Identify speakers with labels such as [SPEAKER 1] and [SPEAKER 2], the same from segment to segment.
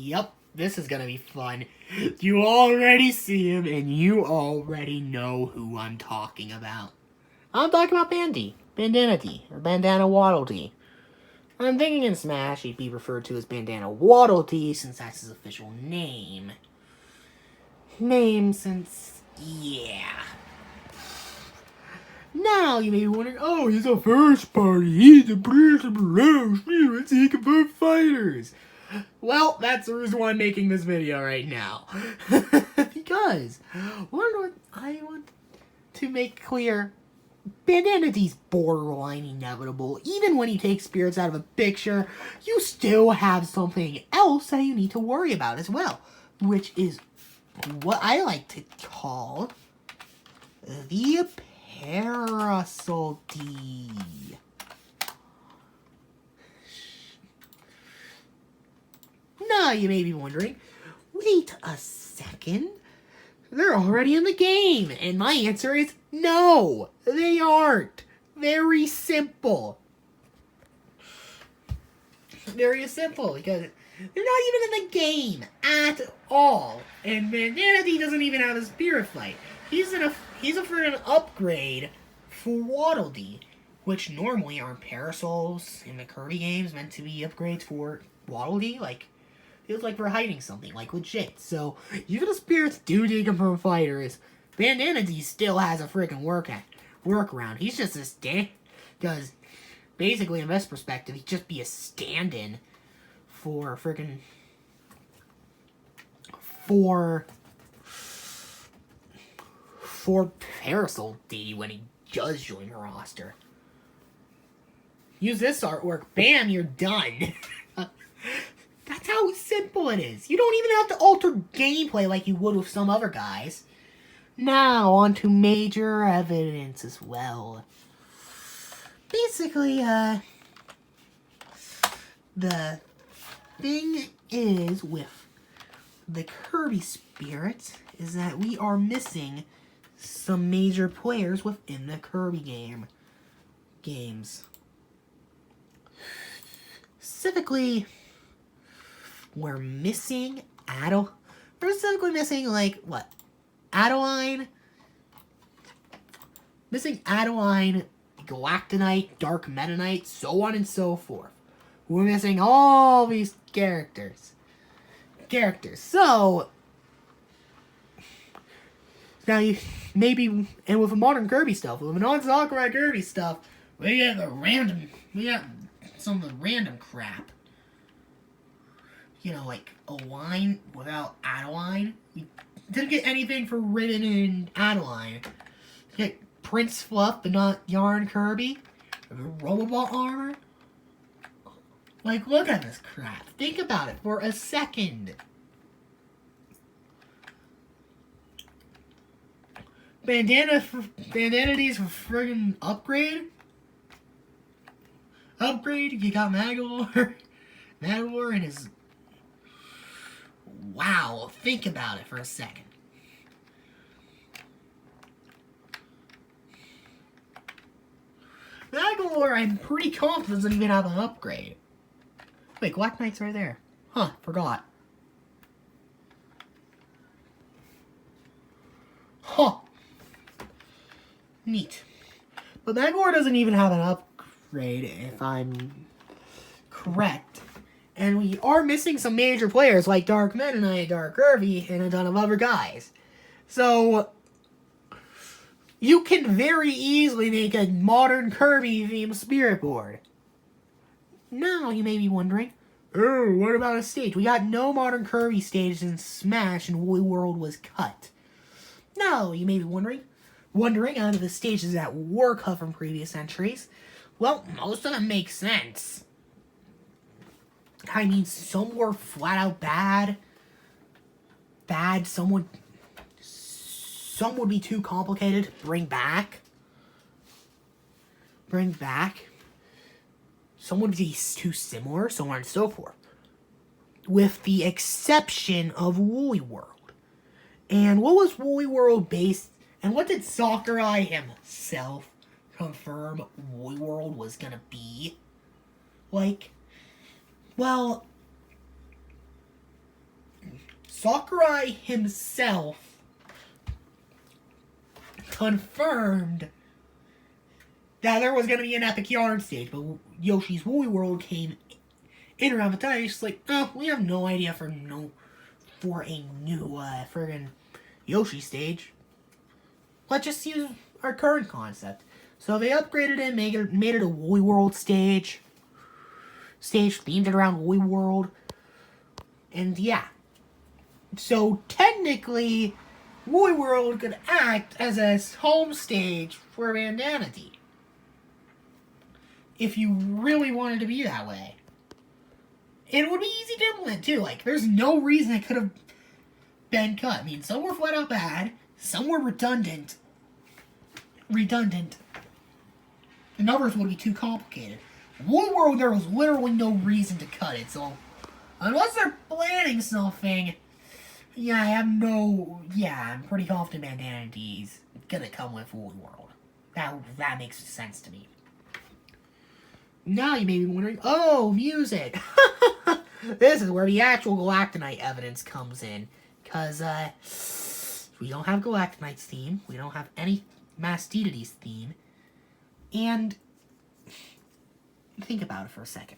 [SPEAKER 1] Yep, this is gonna be fun. You already see him, and you already know who I'm talking about. I'm talking about Bandanna Dee, or Bandanna Dee. I'm thinking in Smash he'd be referred to as Bandanna Dee since that's his official name. Yeah. Now you may be wondering, oh, he's a first party, he's a principal, he can put fighters. Well, that's the reason why I'm making this video right now. Because I want to make clear, Bandanna Dee's borderline inevitable. Even when you take spirits out of a picture, you still have something else that you need to worry about as well. Which is what I like to call the Parasol Dee. Now you may be wondering, wait a second, they're already in the game, and my answer is no, they aren't. Very simple. Very simple, because they're not even in the game at all, and Bandanna Dee doesn't even have a spirit fight. He's for an upgrade for Waddle Dee, which normally aren't parasols in the Kirby games meant to be upgrades for Waddle Dee, like. Feels like we're hiding something, like legit. So, even if spirits do decompose fighters, Bandanna Dee still has a freaking workaround. He's just a because basically, in this perspective, he'd just be a stand-in for Parasol Dee when he does join the roster. Use this artwork, bam, you're done. That's how simple it is. You don't even have to alter gameplay like you would with some other guys. Now, on to major evidence as well. Basically, the thing is with the Kirby spirits is that we are missing some major players within the Kirby games. Specifically, we're missing We're specifically missing, like, what? Adeline? Missing Adeline, Galactonite, Dark Meta Knight, so on and so forth. We're missing all these characters. So, now you maybe, and with the modern Kirby stuff, with the non-Sakurai Kirby stuff, we got some of the random crap. You know, like a line without Adeline. We didn't get anything for Ribbon and Adeline. You get Prince Fluff, but not Yarn Kirby. Robobot armor. Like, look at this crap. Think about it for a second. Bandanna Dee's friggin' upgrade. You got Magolor and his. Wow, think about it for a second. Magolor, I'm pretty confident doesn't even have an upgrade. Wait, Black Knight's right there. Huh, forgot. Huh. Neat. But Magolor doesn't even have an upgrade, if I'm correct. And we are missing some major players like Dark Meta Knight, Dark Kirby, and a ton of other guys. So, you can very easily make a modern Kirby-themed spirit board. Now, you may be wondering, oh, what about a stage? We got no modern Kirby stages in Smash, and Woolly World was cut. Now, you may be wondering out of the stages that were cut from previous entries, well, most of them make sense. I mean, some were flat out bad. Some would be too complicated to bring back. Some would be too similar, so on and so forth. With the exception of Woolly World. And what was Woolly World based? And what did Sakurai himself confirm Woolly World was gonna be? Like, well, Sakurai himself confirmed that there was going to be an Epic Yarn stage, but Yoshi's Woolly World came in around the time. It's like, oh, we have no idea for a new friggin' Yoshi stage. Let's just use our current concept. So they upgraded it, made it a Woolly World stage themed around Woolly World, and yeah. So technically, Woolly World could act as a home stage for Bandanna Dee, if you really wanted to be that way. And it would be easy to implement too. Like, there's no reason it could have been cut. I mean, some were flat out bad, some were redundant, and others would be too complicated. Woolly World, there was literally no reason to cut it, so unless they're planning something, I'm pretty confident Bandanna Dee's gonna come with Woolly World. That makes sense to me. Now you may be wondering, oh, music! This is where the actual Galactonite evidence comes in. Because, we don't have Galactonite's theme. We don't have any Mastidity's theme. And, think about it for a second.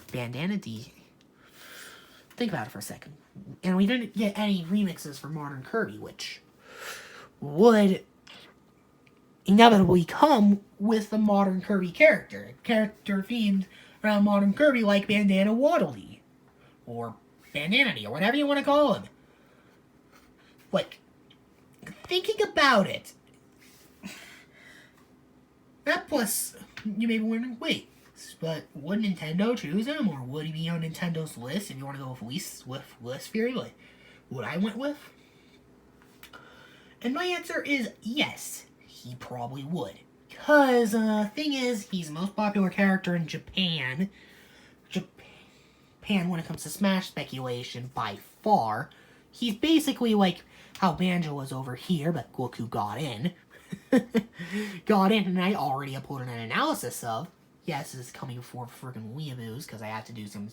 [SPEAKER 1] Bandanna Dee. Think about it for a second. And we didn't get any remixes for Modern Kirby, which would inevitably come with the Modern Kirby character themed around Modern Kirby, like Bandanna Waddle Dee, or Bandanna Dee, or whatever you want to call him. Like, thinking about it, that plus, you may be wondering, wait, but would Nintendo choose him, or would he be on Nintendo's list if you want to go with list theory, like what I went with? And my answer is yes. He probably would. Because, thing is, he's the most popular character in Japan. Japan, when it comes to Smash speculation, by far. He's basically like how Banjo was over here, but Goku got in. And I already uploaded an analysis of. Yes, this is coming for friggin' weeaboos, because I have to do some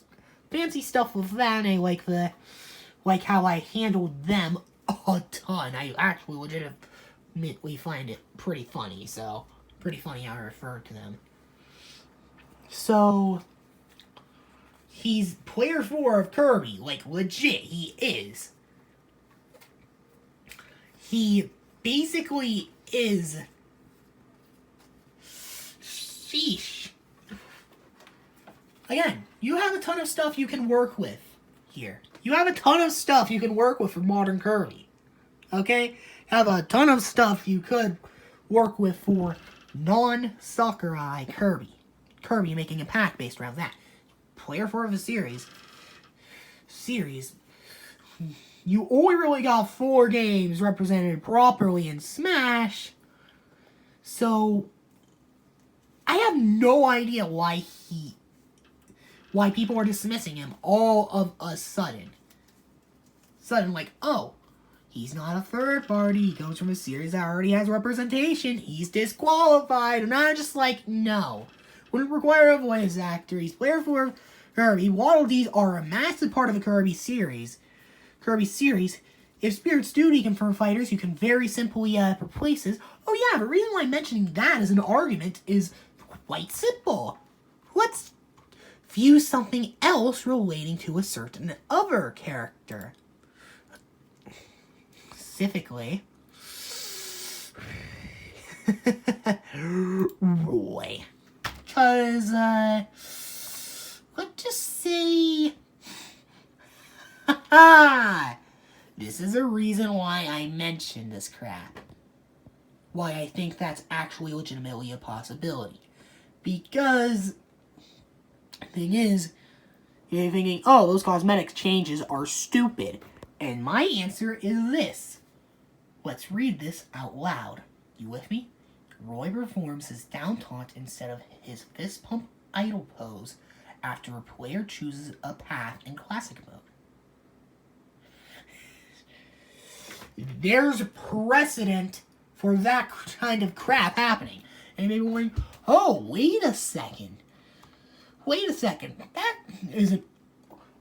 [SPEAKER 1] fancy stuff with that, and I like how I handled them a ton. I actually legitimately find it pretty funny, so pretty funny how I refer to them. So, he's player 4 of Kirby, like legit, he is. He basically is. Sheesh. Again, you have a ton of stuff you can work with here. You have a ton of stuff you can work with for Modern Kirby. Okay? You have a ton of stuff you could work with for non-Sakurai Kirby. Kirby making a pack based around that. Player 4 of the series, you only really got 4 games represented properly in Smash, so I have no idea why people are dismissing him all of a sudden. Like, oh, he's not a third party, he comes from a series that already has representation, he's disqualified, and I'm just like, no. Wouldn't require a voice actor, he's player 4 Kirby. Waddle Dees are a massive part of the Kirby series. If Spirits do deconfirm fighters, you can very simply replace this. Oh yeah, the reason why I'm mentioning that as an argument is quite simple. Let's view something else relating to a certain other character. Specifically, Roy. Because, let's just say, this is a reason why I mentioned this crap. Why I think that's actually legitimately a possibility. Because, the thing is, you're thinking, oh, those cosmetic changes are stupid. And my answer is this. Let's read this out loud. You with me? Roy performs his down taunt instead of his fist pump idle pose after a player chooses a path in classic mode. There's precedent for that kind of crap happening. And maybe wondering, oh, wait a second. That isn't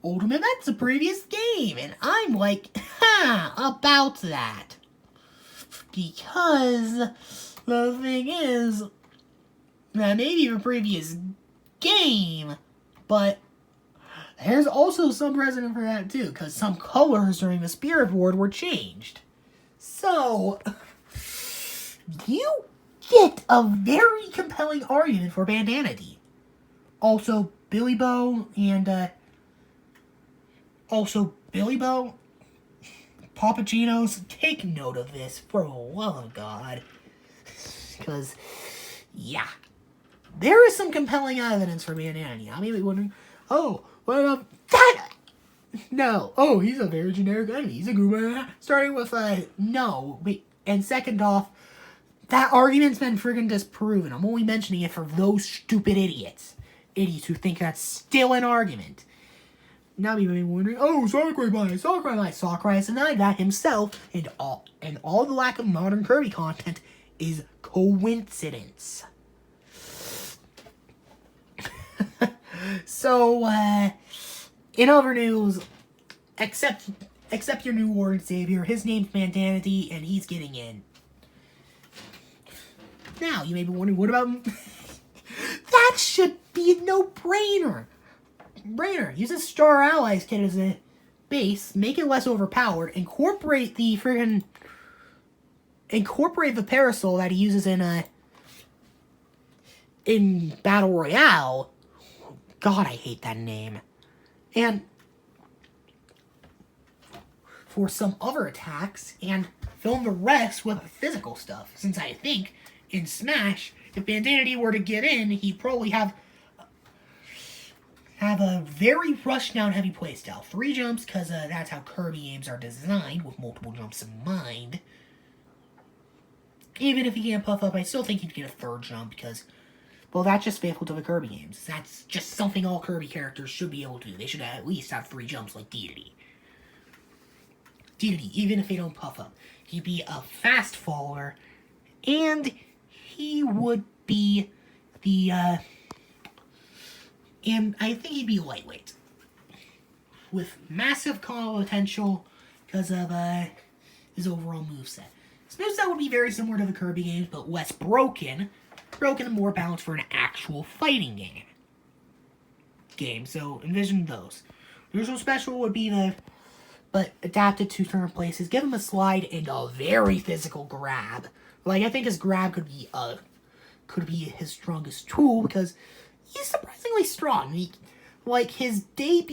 [SPEAKER 1] Ultimate, that's the previous game. And I'm like, ha, about that. Because the thing is, that may be the previous game, but there's also some precedent for that too, because some colors during the Spirit Board were changed. So, you get a very compelling argument for Bandanna Dee. Also, Billy Bo and, Papagino's, take note of this, for the love of God. Because, yeah. There is some compelling evidence for Bandanna Dee. I may be wondering, oh, what about that? No. Oh, he's a very generic enemy. He's a Goomba. Starting with, no. And second off, that argument's been friggin' disproven. I'm only mentioning it for those stupid idiots. Idiots who think that's still an argument. Now you may be wondering, oh, Sakurai lies. Sakurai has denied that himself, and all the lack of modern Kirby content is coincidence. So, in other news, accept your new Lord and Savior. His name's Bandanna Dee, and he's getting in. Now, you may be wondering, what about... That should be a no-brainer. Use a Star Allies kit as a base, make it less overpowered, incorporate the parasol that he uses in Battle Royale. God, I hate that name. And for some other attacks, and film the rest with physical stuff. Since I think, in Smash, if Bandanna Dee were to get in, he'd probably have a very rush-down heavy playstyle. 3 jumps, because that's how Kirby games are designed, with multiple jumps in mind. Even if he can't puff up, I still think he'd get a 3rd jump, because... well, that's just faithful to the Kirby games. That's just something all Kirby characters should be able to do. They should at least have 3 jumps like Dee, even if they don't puff up. He'd be a fast faller, and he would be and I think he'd be lightweight. With massive combo potential because of his overall moveset. His moveset would be very similar to the Kirby games, but less broken and more balanced for an actual fighting game. So envision those. Usual special would be but adapted to certain places. Give him a slide and a very physical grab. Like, I think his grab could be his strongest tool because he's surprisingly strong. His game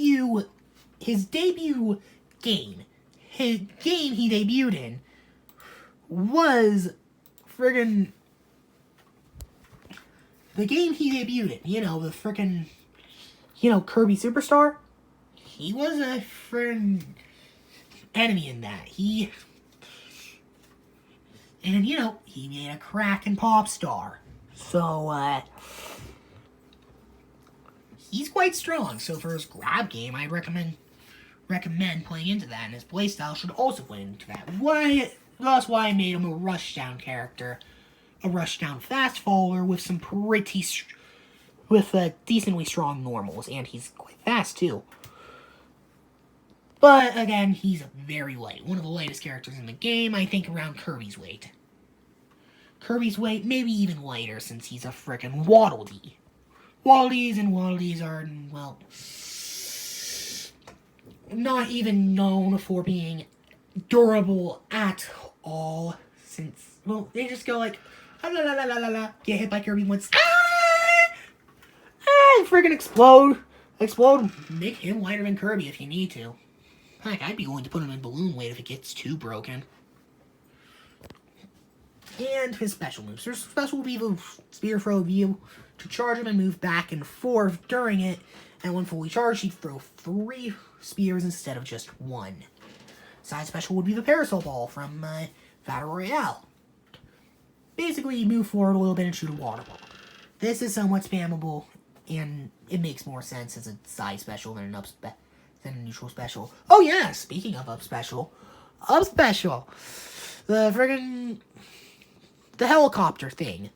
[SPEAKER 1] he debuted in was friggin' the game he debuted in, the frickin', Kirby Superstar. He was a friggin' enemy in that. He made a crack in Pop Star. So, he's quite strong. So for his grab game, I recommend playing into that, and his playstyle should also play into that. That's why I made him a rushdown character. A rushdown fast faller with some decently strong normals, and he's quite fast too. But again, he's very light. One of the lightest characters in the game, I think around Kirby's weight. Kirby's weight, maybe even lighter since he's a frickin' Waddle Dee. Waddle Dees are, well, not even known for being durable at all, since, well, they just go like, la la la la la la, get hit by Kirby once, friggin' explode, make him lighter than Kirby if you need to. Heck, I'd be willing to put him in balloon weight if it gets too broken. And his special moves. His special will be the Spear Throw View to charge him and move back and forth during it, and when fully charged, he'd throw 3 spears instead of just 1. Side special would be the Parasol Ball from Battle Royale. Basically, you move forward a little bit and shoot a water ball. This is somewhat spammable, and it makes more sense as a side special than a neutral special. Oh yeah, speaking of up special, the friggin' the helicopter thing.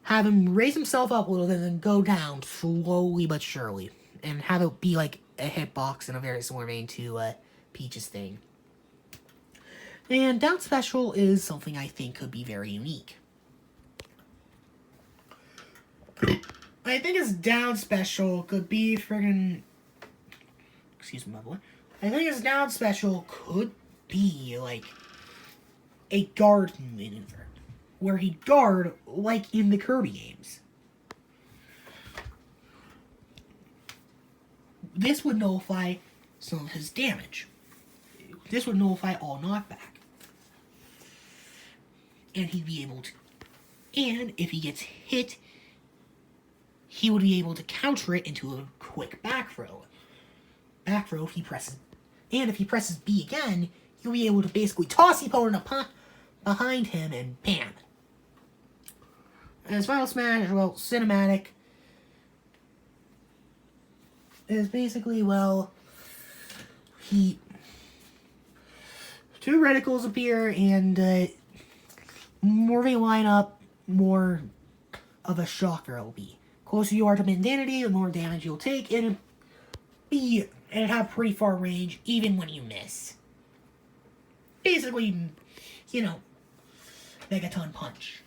[SPEAKER 1] Have him raise himself up a little bit and then go down slowly but surely. and have it be like a hitbox in a very similar vein to Peach's thing. And down special is something I think could be very unique. I think his down special could be friggin'... Excuse me, by the way. I think his down special could be, like, a guard maneuver. Where he'd guard, like in the Kirby games. This would nullify some of his damage. This would nullify all knockback. And he'd be able to... And if he gets hit, he would be able to counter it into a quick back throw. Back throw if he presses... And if he presses B again, he'll be able to basically toss the opponent behind him and bam. As Final Smash, well, cinematic is basically, well, two reticles appear, and more of a lineup, more of a shocker it'll be. Closer you are to Bandanna Dee, the more damage you'll take, and it'll have pretty far range, even when you miss. Basically, you know, Megaton Punch.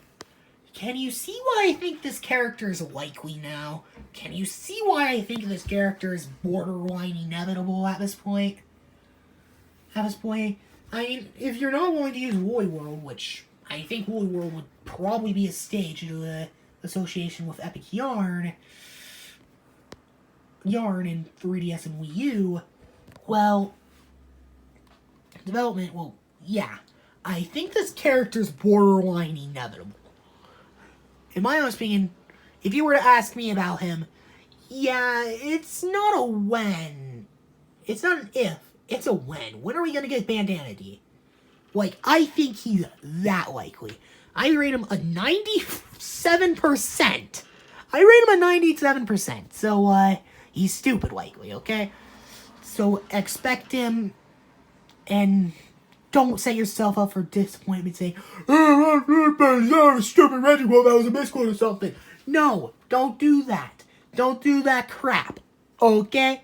[SPEAKER 1] Can you see why I think this character is likely now? Can you see why I think this character is borderline inevitable at this point? I mean, if you're not going to use Woolly World, which I think Woolly World would probably be a stage due to the association with Epic Yarn in 3DS and Wii U, well, development, well, yeah. I think this character's borderline inevitable. In my honest opinion, if you were to ask me about him, yeah, it's not a when. It's not an if. It's a when. When are we going to get Bandanna Dee? Like, I think he's that likely. I rate him a 97%. I rate him a 97%. So, he's stupid likely, okay? So, expect him, and don't set yourself up for disappointment saying, oh, that was stupid Regigold, that was a misquote or something. No, don't do that. Don't do that crap. Okay?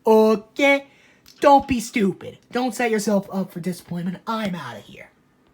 [SPEAKER 1] Okay? Don't be stupid. Don't set yourself up for disappointment. I'm out of here.